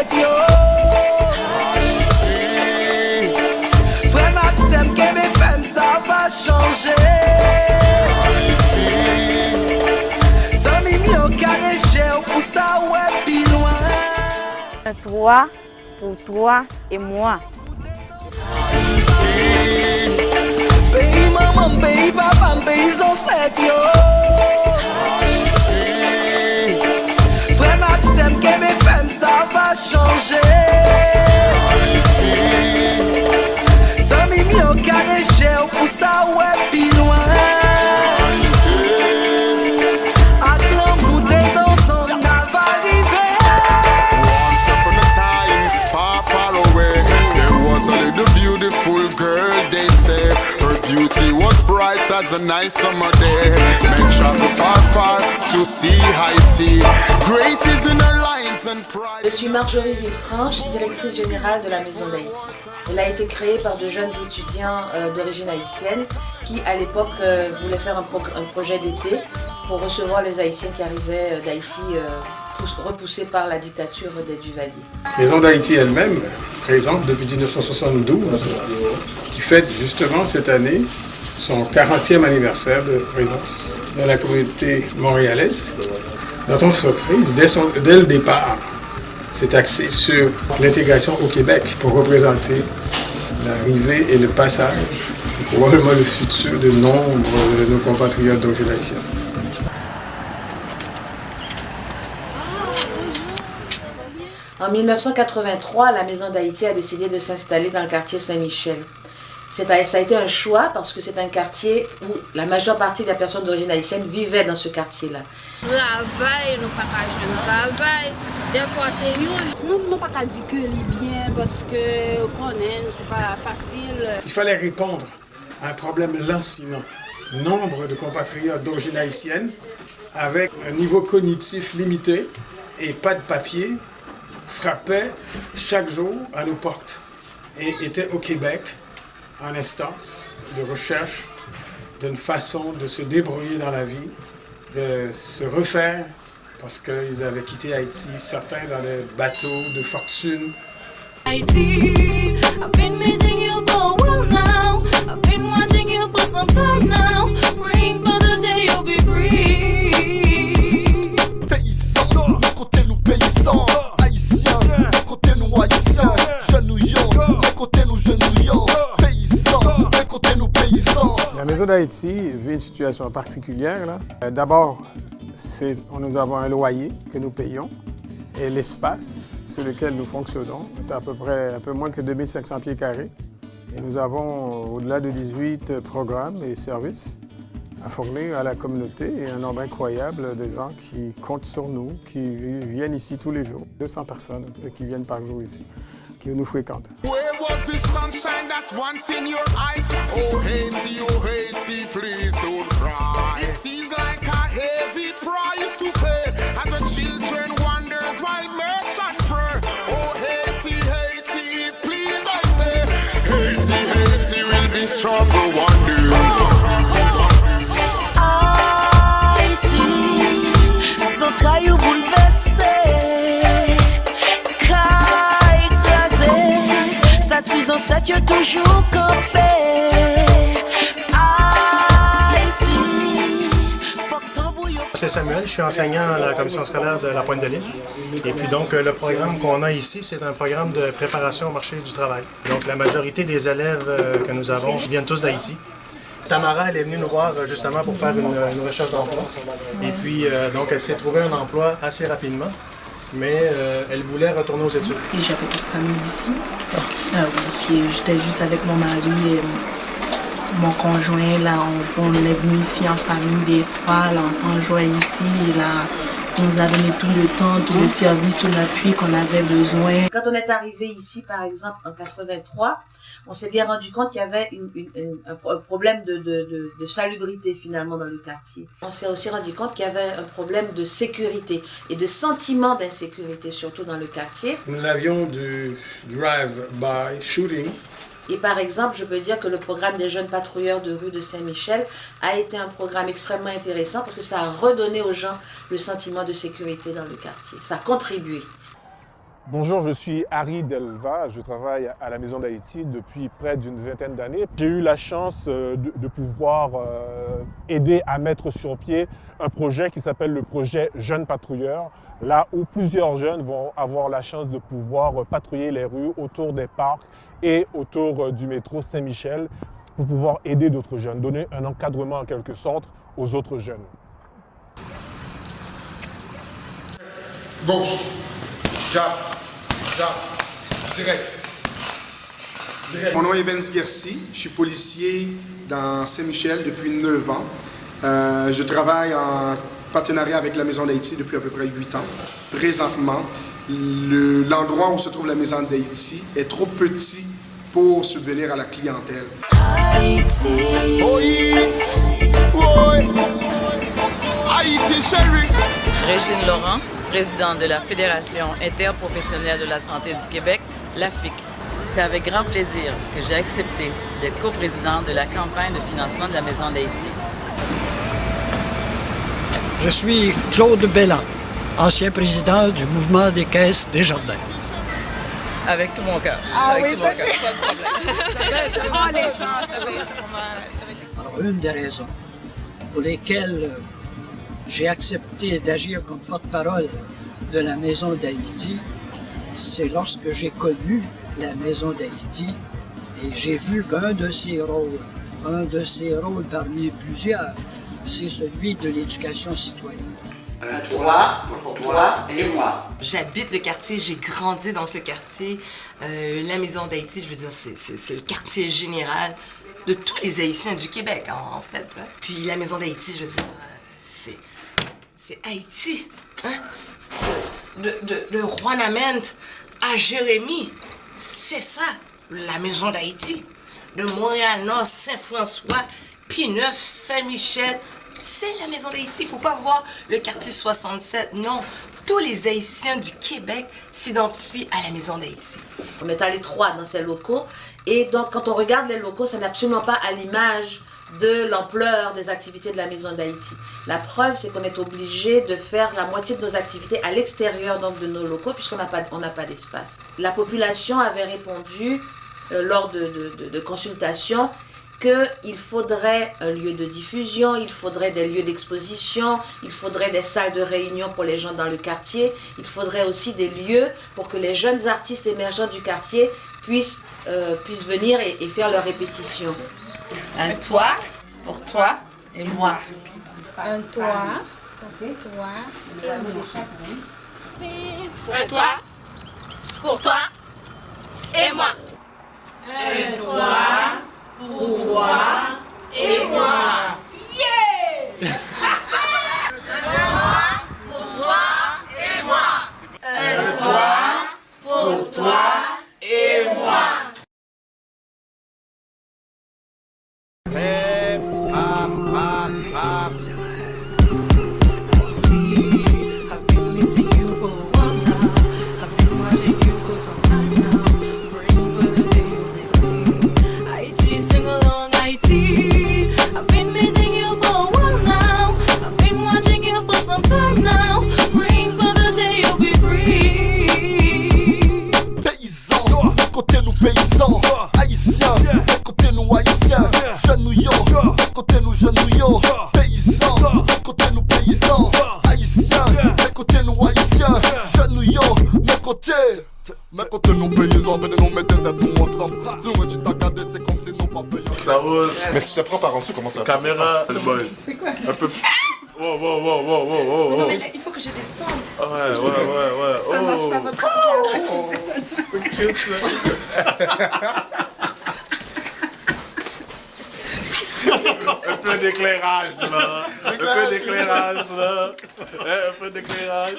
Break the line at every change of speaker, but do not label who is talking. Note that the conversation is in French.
7 yo. Frère Maxime, que mes femmes, ça va changer. Sans mignon, carré, pour ça, ouais, puis loin.
Toi, pour toi et moi.
Pays maman, pays papa, pays ancêtres yo. Frère Maxime, que mes femmes, ça va changer. Sans mignon, carré, pour ça, ouais, puis loin. À grand bout de dans son va arriver.
Once upon a time, far, far away, there was a little beautiful girl, they say. Her beauty was bright as a nice summer day. Men travel far, far to see Haiti. Grace is in her lines and pride.
Je suis Marjorie Villefranche, directrice générale de la Maison d'Haïti. Elle a été créée par de jeunes étudiants d'origine haïtienne qui, à l'époque, voulaient faire un projet d'été pour recevoir les Haïtiens qui arrivaient d'Haïti repoussés par la dictature des Duvalier.
Maison d'Haïti elle-même, présente depuis 1972, qui fête justement cette année son 40e anniversaire de présence dans la communauté montréalaise. Notre entreprise, dès le départ, s'est axée sur l'intégration au Québec pour représenter l'arrivée et le passage, et probablement le futur de nombre de nos compatriotes d'origine haïtienne.
En 1983, la Maison d'Haïti a décidé de s'installer dans le quartier Saint-Michel. Ça a été un choix parce que c'est un quartier où la majeure partie des personnes d'origine haïtienne vivaient dans ce quartier-là.
Travail, nous pas qu'à jouer travail. Des fois c'est nous ne pas qu'à dire que les bien parce que connaît, c'est pas facile.
Il fallait répondre à un problème lancinant. Nombre de compatriotes d'origine haïtienne avec un niveau cognitif limité et pas de papier frappaient chaque jour à nos portes et étaient au Québec en instance de recherche d'une façon de se débrouiller dans la vie, de se refaire, parce qu'ils avaient quitté Haïti, certains dans des bateaux de fortune. La Maison d'Haïti vit une situation particulière. D'abord, nous avons un loyer que nous payons et l'espace sur lequel nous fonctionnons est à peu près un peu moins que 2500 pieds carrés. Et nous avons au-delà de 18 programmes et services à fournir à la communauté et un nombre incroyable de gens qui comptent sur nous, qui viennent ici tous les jours. 200 personnes qui viennent par jour ici, qui nous fréquentent.
Where was the sunshine that once in your eyes? Oh Haiti, please don't cry. It seems like a heavy price to pay as the children wonders why merchant pray. Oh Haiti, please I say, Haiti will be stronger one day.
Haïti, sans caillou bouleversé, caille écrasé, ça tue ancêtre y'a toujours campé.
C'est Samuel, je suis enseignant à la commission scolaire de la Pointe-de-l'Île. Et puis donc, le programme qu'on a ici, c'est un programme de préparation au marché du travail. Donc, la majorité des élèves que nous avons viennent tous d'Haïti. Tamara, elle est venue nous voir justement pour faire une recherche d'emploi. Et puis, donc, elle s'est trouvée un emploi assez rapidement, mais elle voulait retourner aux études.
Et j'avais toute famille ici. Oui, j'étais juste avec mon mari et mon conjoint. Là, on est venu ici en famille des fois. L'enfant jouait ici et là, on nous a donné tout le temps, tout le service, tout l'appui qu'on avait besoin.
Quand on est arrivé ici, par exemple, en 83, on s'est bien rendu compte qu'il y avait un problème de salubrité finalement dans le quartier. On s'est aussi rendu compte qu'il y avait un problème de sécurité et de sentiment d'insécurité, surtout dans le quartier.
Nous avions du drive-by shooting.
Et par exemple, je peux dire que le programme des jeunes patrouilleurs de rue de Saint-Michel a été un programme extrêmement intéressant parce que ça a redonné aux gens le sentiment de sécurité dans le quartier. Ça a contribué.
Bonjour, je suis Harry Delva, je travaille à la Maison d'Haïti depuis près d'une vingtaine d'années. J'ai eu la chance de pouvoir aider à mettre sur pied un projet qui s'appelle le projet Jeunes Patrouilleurs, là où plusieurs jeunes vont avoir la chance de pouvoir patrouiller les rues autour des parcs et autour du métro Saint-Michel pour pouvoir aider d'autres jeunes, donner un encadrement en quelque sorte aux autres jeunes.
Gauche. Jab. Direct. Mon nom est Vince Gersi, je suis policier dans Saint-Michel depuis 9 ans. Je travaille en partenariat avec la Maison d'Haïti depuis à peu près 8 ans. Présentement, l'endroit où se trouve la Maison d'Haïti est trop petit pour subvenir à la clientèle.
Haïti.
Haïti, chérie.
Régine Laurent, présidente de la Fédération interprofessionnelle de la santé du Québec, l'AFIC. C'est avec grand plaisir que j'ai accepté d'être coprésidente de la campagne de financement de la Maison d'Haïti.
Je suis Claude Belland, ancien président du mouvement des caisses Desjardins.
Avec tout mon cœur. Avec tout mon cœur, pas de problème.
Alors, une des raisons pour lesquelles j'ai accepté d'agir comme porte-parole de la Maison d'Haïti, c'est lorsque j'ai connu la Maison d'Haïti et j'ai vu qu'un de ses rôles parmi plusieurs, c'est celui de l'éducation citoyenne.
Toi, pour toi et moi. J'habite le quartier, j'ai grandi dans ce quartier. La Maison d'Haïti, je veux dire, c'est le quartier général de tous les Haïtiens du Québec, en fait. Puis la Maison d'Haïti, je veux dire, c'est Haïti. Hein? De Rouanamène à Jérémie, c'est ça, la Maison d'Haïti. De Montréal-Nord, Saint-François, Pineuf, Saint-Michel, c'est la Maison d'Haïti. Il ne faut pas voir le quartier 67, non. Tous les Haïtiens du Québec s'identifient à la Maison d'Haïti.
On est allé 3 dans ces locaux et donc quand on regarde les locaux, ça n'est absolument pas à l'image de l'ampleur des activités de la Maison d'Haïti. La preuve, c'est qu'on est obligé de faire la moitié de nos activités à l'extérieur donc de nos locaux puisqu'on n'a pas d'espace. La population avait répondu lors de consultations qu'il faudrait un lieu de diffusion, il faudrait des lieux d'exposition, il faudrait des salles de réunion pour les gens dans le quartier, il faudrait aussi des lieux pour que les jeunes artistes émergents du quartier puissent venir et faire leurs répétitions. Un toit pour toi et moi.
Un toit
pour toi.
Un toit pour toi et moi.
Un toit pour toi et moi.
Yeah!
Pour toi et moi. Un toit pour toi et moi.
Mais si je te prends par en dessous, comment tu vas
Caméra, le boy.
C'est quoi?
Un peu petit. Wow.
Non, mais là, il faut que je descende.
Ouais.
Ça marche pas votre
Un peu d'éclairage là. Un peu d'éclairage là. Un peu d'éclairage.